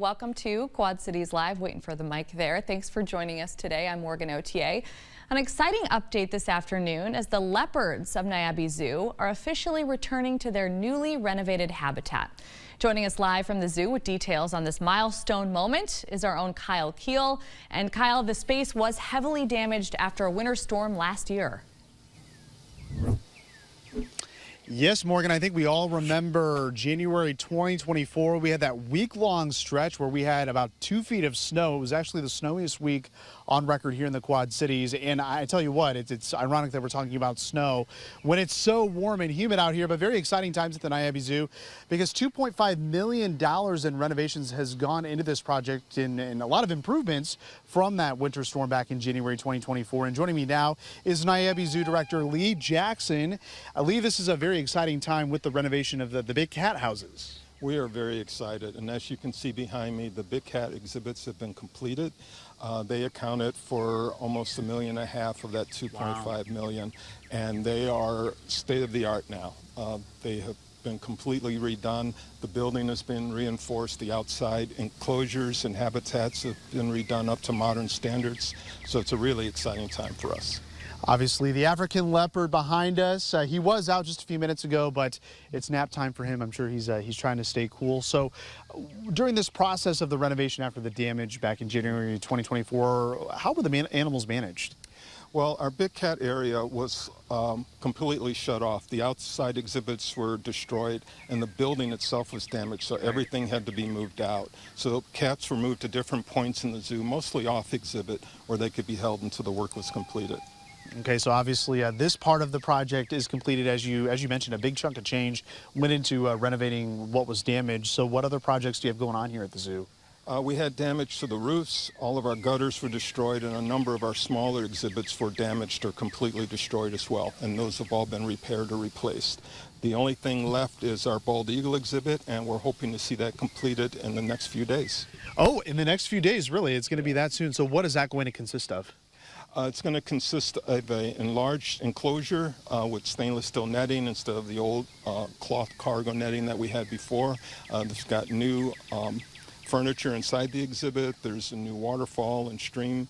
Welcome to Quad Cities Live. Waiting for the mic there. Thanks for joining us today. I'm Morgan OTA. An exciting update this afternoon as the leopards of Niabi Zoo are officially returning to their newly renovated habitat. Joining us live from the zoo with details on this milestone moment is our own Kyle Keel. And Kyle, the space was heavily damaged after a winter storm last year. Yes, Morgan, I think we all remember January 2024. We had that week-long stretch where we had about 2 feet of snow. It was actually the snowiest week on record here in the Quad Cities. And I tell you what, it's ironic that we're talking about snow when it's so warm and humid out here, but very exciting times at the Niabi Zoo because $2.5 million in renovations has gone into this project and a lot of improvements from that winter storm back in January 2024. And joining me now is Niabi Zoo Director Lee Jackson. Lee, this is a very exciting time with the renovation of the big cat houses. We are very excited, and as you can see behind me, the big cat exhibits have been completed. They accounted for almost $1.5 million of that 2.5 million, and they are state-of-the-art now. They have been completely redone. The building has been reinforced. The outside enclosures and habitats have been redone up to modern standards. So it's a really exciting time for us. Obviously, the African leopard behind us, he was out just a few minutes ago, but it's nap time for him. I'm sure he's trying to stay cool. So during this process of the renovation after the damage back in January 2024, how were the animals managed? Well, our big cat area was completely shut off. The outside exhibits were destroyed and the building itself was damaged, so everything had to be moved out. So cats were moved to different points in the zoo, mostly off exhibit, where they could be held until the work was completed. Okay, so obviously this part of the project is completed. As you mentioned, a big chunk of change went into renovating what was damaged. So what other projects do you have going on here at the zoo? We had damage to the roofs. All of our gutters were destroyed, and a number of our smaller exhibits were damaged or completely destroyed as well, and those have all been repaired or replaced. The only thing left is our bald eagle exhibit, and we're hoping to see that completed in the next few days. Oh, in the next few days, really? It's going to be that soon. So what is that going to consist of? It's going to consist of an enlarged enclosure with stainless steel netting instead of the old cloth cargo netting that we had before. It's got new furniture inside the exhibit. There's a new waterfall and stream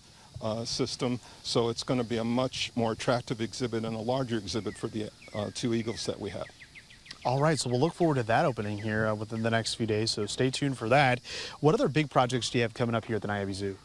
system. So it's going to be a much more attractive exhibit and a larger exhibit for the 2 eagles that we have. All right, so we'll look forward to that opening here within the next few days. So stay tuned for that. What other big projects do you have coming up here at the Niabi Zoo?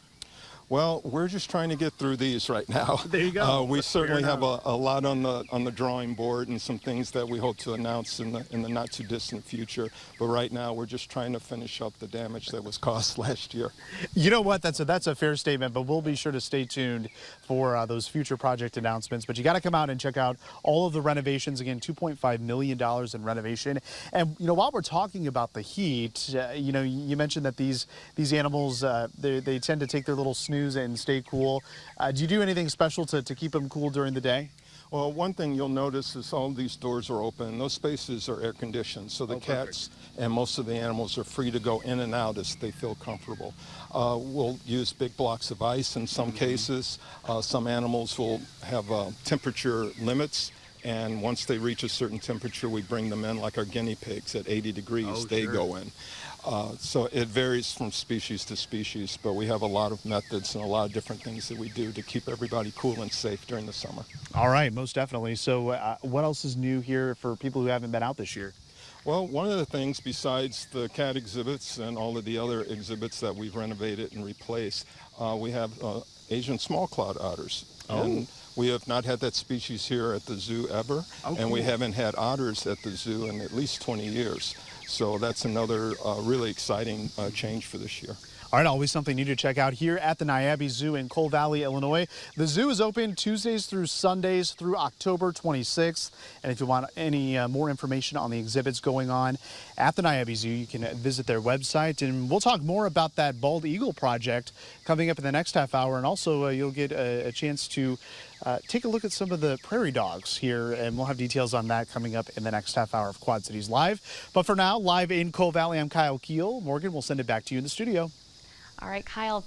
Well, we're just trying to get through these right now. There you go. We certainly have a lot on the drawing board and some things that we hope to announce in the not too distant future. But right now, we're just trying to finish up the damage that was caused last year. You know what? That's a fair statement. But we'll be sure to stay tuned for those future project announcements. But you got to come out and check out all of the renovations. Again, $2.5 million in renovation. And while we're talking about the heat, you mentioned that these animals they tend to take their little snooze and stay cool. Do you do anything special to keep them cool during the day? Well, one thing you'll notice is all these doors are open. Those spaces are air conditioned, so the cats and most of the animals are free to go in and out as they feel comfortable. We'll use big blocks of ice in some cases. Some animals will have temperature limits. And once they reach a certain temperature, we bring them in like our guinea pigs at 80 degrees, they go in. So it varies from species to species, but we have a lot of methods and a lot of different things that we do to keep everybody cool and safe during the summer. All right, most definitely. So what else is new here for people who haven't been out this year? Well, one of the things besides the cat exhibits and all of the other exhibits that we've renovated and replaced, we have Asian small-clawed otters. And we have not had that species here at the zoo ever, and we haven't had otters at the zoo in at least 20 years. So that's another really exciting change for this year. All right, always something new to check out here at the Niabi Zoo in Coal Valley, Illinois. The zoo is open Tuesdays through Sundays through October 26th. And if you want any more information on the exhibits going on at the Niabi Zoo, you can visit their website. And we'll talk more about that bald eagle project coming up in the next half hour. And also you'll get a chance to take a look at some of the prairie dogs here. And we'll have details on that coming up in the next half hour of Quad Cities Live. But for now, live in Coal Valley, I'm Kyle Keel. Morgan, we'll send it back to you in the studio. All right, Kyle.